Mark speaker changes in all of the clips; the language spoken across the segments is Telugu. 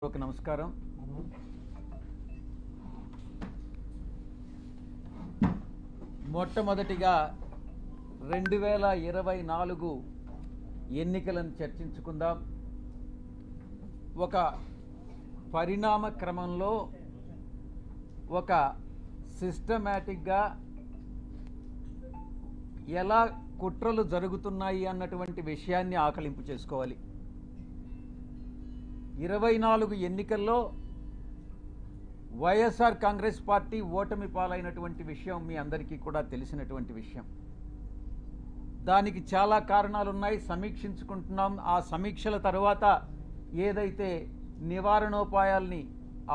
Speaker 1: ఒక నమస్కారం. మొట్టమొదటిగా 2024 ఎన్నికలను చర్చించుకుందాం. ఒక పరిణామ క్రమంలో ఒక సిస్టమేటిక్గా ఎలా కుట్రలు జరుగుతున్నాయి అన్నటువంటి విషయాన్ని ఆకలింపు చేసుకోవాలి. 24 ఎన్నికల్లో వైఎస్ఆర్ కాంగ్రెస్ పార్టీ ఓటమి పాలైనటువంటి విషయం మీ అందరికీ కూడా తెలిసినటువంటి విషయం. దానికి చాలా కారణాలు ఉన్నాయి, సమీక్షించుకుంటున్నాం. ఆ సమీక్షల తర్వాత ఏదైతే నివారణోపాయాల్ని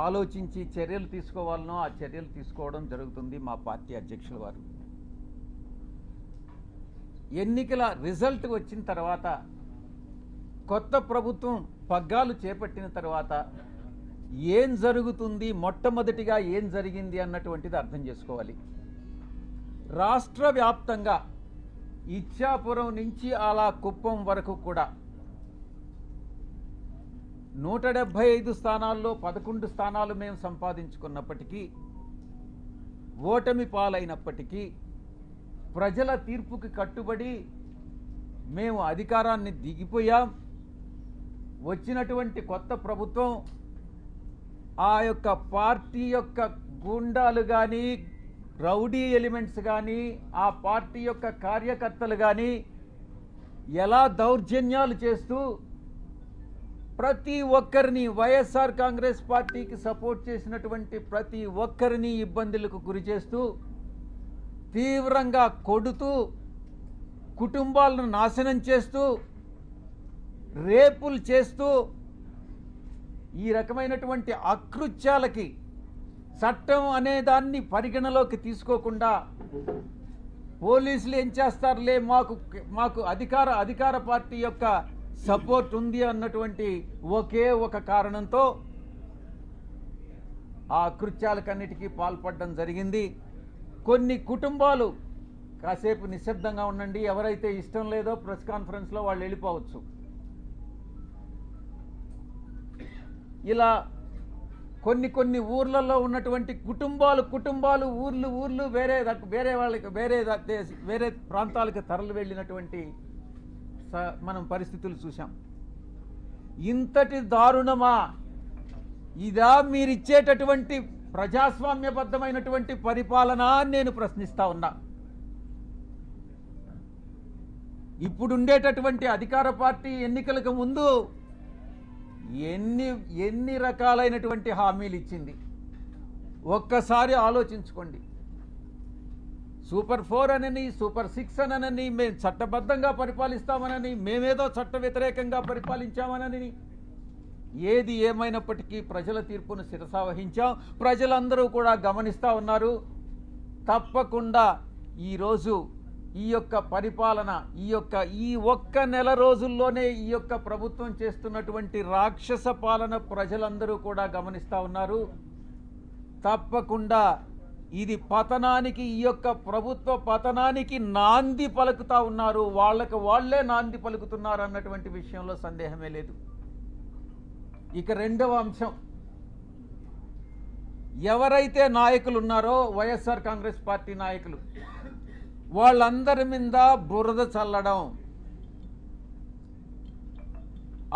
Speaker 1: ఆలోచించి చర్యలు తీసుకోవాలనో ఆ చర్యలు తీసుకోవడం జరుగుతుంది మా పార్టీ అధ్యక్షుల వారు. ఎన్నికల రిజల్ట్ వచ్చిన తర్వాత కొత్త ప్రభుత్వం పగ్గాలు చేపట్టిన తర్వాత ఏం జరుగుతుంది, మొట్టమొదటిగా ఏం జరిగింది అన్నటువంటిది అర్థం చేసుకోవాలి. రాష్ట్ర వ్యాప్తంగా ఇచ్చాపురం నుంచి అలా కుప్పం వరకు కూడా 175 స్థానాల్లో 11 స్థానాలు మేము సంపాదించుకున్నప్పటికీ, ఓటమి పాలైనప్పటికీ ప్రజల తీర్పుకి కట్టుబడి మేము అధికారాన్ని దిగిపోయాం. వచ్చినటువంటి కొత్త ప్రభుత్వం ఆ యొక్క పార్టీ యొక్క గుండాలు కానీ, రౌడీ ఎలిమెంట్స్ కానీ, ఆ పార్టీ యొక్క కార్యకర్తలు కానీ ఎలా దౌర్జన్యాలు చేస్తూ ప్రతి ఒక్కరిని, వైఎస్ఆర్ కాంగ్రెస్ పార్టీకి సపోర్ట్ చేసినటువంటి ప్రతి ఒక్కరిని ఇబ్బందులకు గురి చేస్తూ, తీవ్రంగా కొడుతూ, కుటుంబాలను నాశనం చేస్తూ, రేపులు చేస్తూ, ఈ రకమైనటువంటి అకృత్యాలకి చట్టం అనే దాన్ని పరిగణలోకి తీసుకోకుండా పోలీసులు ఏం చేస్తారులే, మాకు అధికార పార్టీ యొక్క సపోర్ట్ ఉంది అన్నటువంటి ఒకే ఒక కారణంతో ఆ అకృత్యాలకన్నిటికీ పాల్పడడం జరిగింది. కొన్ని కుటుంబాలు కాసేపు నిశ్శబ్దంగా ఉండండి, ఎవరైతే ఇష్టం లేదో ప్రెస్ కాన్ఫరెన్స్లో వాళ్ళు వెళ్ళిపోవచ్చు. ఇలా కొన్ని ఊర్లలో ఉన్నటువంటి కుటుంబాలు ఊర్లు వేరే ప్రాంతాలకు తరలి వెళ్ళినటువంటి మనం పరిస్థితులు చూసాం. ఇంతటి దారుణమా ఇదా మీరిచ్చేటటువంటి ప్రజాస్వామ్యబద్ధమైనటువంటి పరిపాలన అని నేను ప్రశ్నిస్తా ఉన్నా. ఇప్పుడుండేటటువంటి అధికార పార్టీ ఎన్నికలకు ముందు ఎన్ని రకాలైనటువంటి హామీలు ఇచ్చింది ఒక్కసారి ఆలోచించుకోండి. సూపర్ 4 అనని, సూపర్ 6 అనని, మేము చట్టబద్ధంగా పరిపాలిస్తామనని, మేమేదో చట్ట వ్యతిరేకంగా పరిపాలించామనని, ఏది ఏమైనప్పటికీ ప్రజల తీర్పును శిరసావహించాం. ప్రజలందరూ కూడా గమనిస్తూ ఉన్నారు. తప్పకుండా ఈరోజు ఈ యొక్క పరిపాలన, ఈ ఒక్క నెల రోజుల్లోనే ఈ యొక్క ప్రభుత్వం చేస్తున్నటువంటి రాక్షస పాలన ప్రజలందరూ కూడా గమనిస్తూ ఉన్నారు. తప్పకుండా ఇది పతనానికి, ఈ యొక్క ప్రభుత్వ పతనానికి నాంది పలుకుతా ఉన్నారు. వాళ్లే నాంది పలుకుతున్నారు అన్నటువంటి విషయంలో సందేహమే లేదు. ఇక రెండవ అంశం, ఎవరైతే నాయకులు ఉన్నారో వైఎస్ఆర్ కాంగ్రెస్ పార్టీ నాయకులు, వాళ్ళందరి మీద బురద చల్లడం.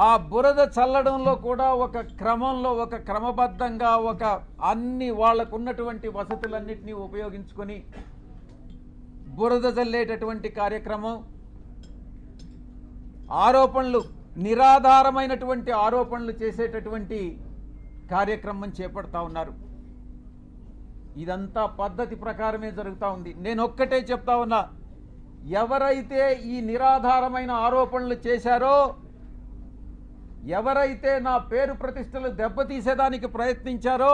Speaker 1: ఆ బురద చల్లడంలో కూడా ఒక క్రమంలో, ఒక క్రమబద్ధంగా, అన్ని వాళ్లకున్నటువంటి వసతులన్నింటినీ ఉపయోగించుకొని బురద చల్లేటటువంటి కార్యక్రమం, ఆరోపణలు, నిరాధారమైనటువంటి ఆరోపణలు చేసేటటువంటి కార్యక్రమం చేపడతా ఉన్నారు. ఇదంతా పద్ధతి ప్రకారమే జరుగుతూ ఉంది. నేను ఒక్కటే చెప్తా ఉన్నా, ఎవరైతే ఈ నిరాధారమైన ఆరోపణలు చేశారో, ఎవరైతే నా పేరు ప్రతిష్టలు దెబ్బతీసేదానికి ప్రయత్నించారో,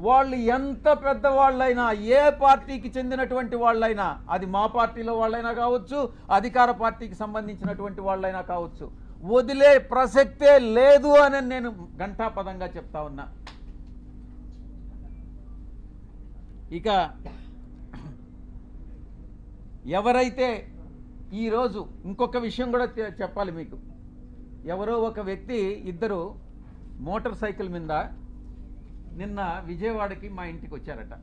Speaker 1: వాళ్ళు ఎంత పెద్దవాళ్ళైనా, ఏ పార్టీకి చెందినటువంటి వాళ్ళైనా, అది మా పార్టీలో వాళ్ళైనా కావచ్చు, అధికార పార్టీకి సంబంధించినటువంటి వాళ్ళైనా కావచ్చు, వదిలే ప్రసక్తే లేదు అని నేను ఘంటాపదంగా చెప్తా ఉన్నా. ఇక ఎవరైతే ఈరోజు ఇంకొక విషయం కూడా చెప్పాలి మీకు. ఎవరో ఒక వ్యక్తి, ఇద్దరు మోటార్ సైకిల్ మీద నిన్న విజయవాడకి మా ఇంటికి వచ్చారట.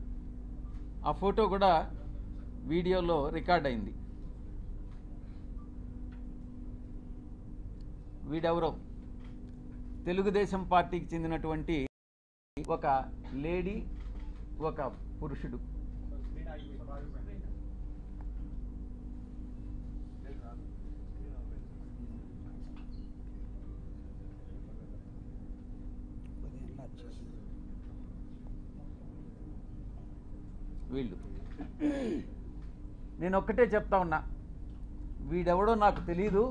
Speaker 1: ఆ ఫోటో కూడా వీడియోలో రికార్డ్ అయింది. వీడెవరో తెలుగుదేశం పార్టీకి చెందినటువంటి ఒక లేడీ, ఒక పురుషుడు. వీళ్ళు నేను ఒక్కటే చెప్తా ఉన్నా, వీడెవడో నాకు తెలీదు.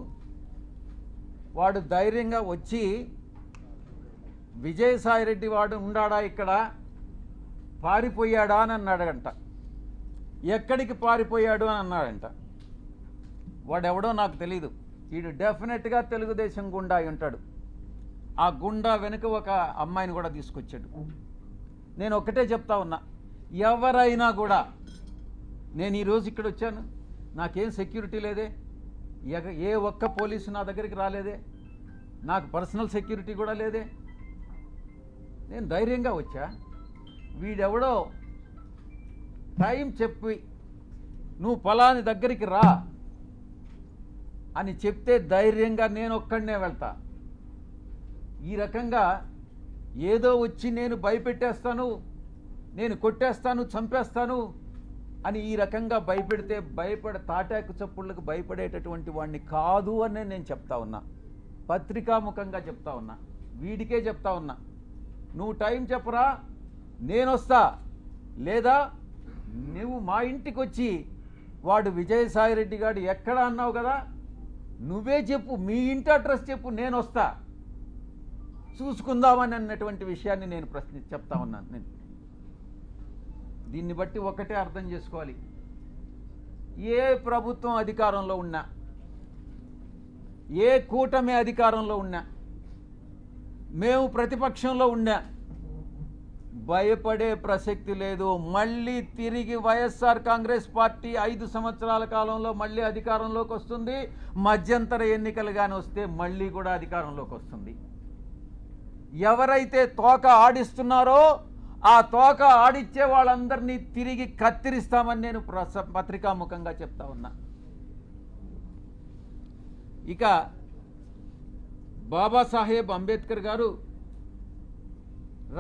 Speaker 1: వాడు ధైర్యంగా వచ్చి విజయసాయిరెడ్డి వాడు ఉండాడా ఇక్కడ, పారిపోయాడా అని అన్నాడంట. ఎక్కడికి పారిపోయాడు అని అన్నాడంట. వాడెవడో నాకు తెలీదు. వీడు డెఫినెట్గా తెలుగుదేశం గుండా అయి ఉంటాడు. ఆ గుండా వెనుక ఒక అమ్మాయిని కూడా తీసుకొచ్చాడు. నేను ఒక్కటే చెప్తా ఉన్నా, ఎవరైనా కూడా, నేను ఈరోజు ఇక్కడ వచ్చాను, నాకేం సెక్యూరిటీ లేదే, ఏ ఒక్క పోలీసు నా దగ్గరికి రాలేదే, నాకు పర్సనల్ సెక్యూరిటీ కూడా లేదే, నేను ధైర్యంగా వచ్చా. వీడెవడో టైం చెప్పి నువ్వు ఫలాని దగ్గరికి రా అని చెప్తే ధైర్యంగా నేను ఒక్కడనే వెళ్తా. ఈ రకంగా ఏదో వచ్చి నేను భయపెట్టేస్తాను, నేను కొట్టేస్తాను, చంపేస్తాను అని ఈ రకంగా భయపెడితే తాటాకు చప్పుళ్ళకు భయపడేటటువంటి వాడిని కాదు అని నేను చెప్తా ఉన్నా. పత్రికాముఖంగా చెప్తా ఉన్నా, వీడికే చెప్తా ఉన్నా, నువ్వు టైం చెప్పరా, నేను వస్తా, లేదా నువ్వు మా ఇంటికి వచ్చి వాడు విజయసాయిరెడ్డి గారు ఎక్కడ అన్నావు కదా, నువ్వే చెప్పు, మీ ఇంటి అడ్రస్ చెప్పు, నేను వస్తా, చూసుకుందామని అన్నటువంటి విషయాన్ని నేను చెప్తా ఉన్నాను. నేను దీన్ని బట్టి ఒకటే అర్థం చేసుకోవాలి, ఏ ప్రభుత్వం అధికారంలో ఉన్నా, ఏ కూటమి అధికారంలో ఉన్నా, మేము ప్రతిపక్షంలో ఉన్నా, భయపడే ప్రసక్తి లేదు. మళ్ళీ తిరిగి వైఎస్ఆర్ కాంగ్రెస్ పార్టీ 5 సంవత్సరాల కాలంలో మళ్ళీ అధికారంలోకి వస్తుంది. మధ్యంతర ఎన్నికలు కానీ వస్తే మళ్ళీ కూడా అధికారంలోకి వస్తుంది. ఎవరైతే తోక ఆడిస్తున్నారో ఆ తోక ఆడిచ్చే వాళ్ళందరినీ తిరిగి కత్తిరిస్తామని నేను పత్రికాముఖంగా చెప్తా ఉన్నా. ఇక బాబాసాహెబ్ అంబేద్కర్ గారు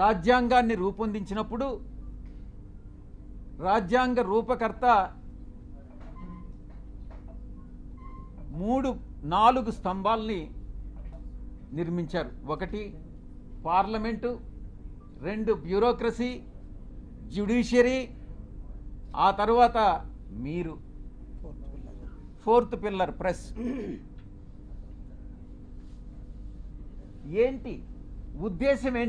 Speaker 1: రాజ్యాంగాన్ని రూపొందించినప్పుడు రాజ్యాంగ రూపకర్త 4 స్తంభాల్ని నిర్మించారు. 1 పార్లమెంటు, 2 బ్యూరోక్రసీ, జ్యుడిషియరీ, ఆ తర్వాత మీరు 4th పిల్లర్ ప్రెస్. ఏంటి ఉద్దేశం?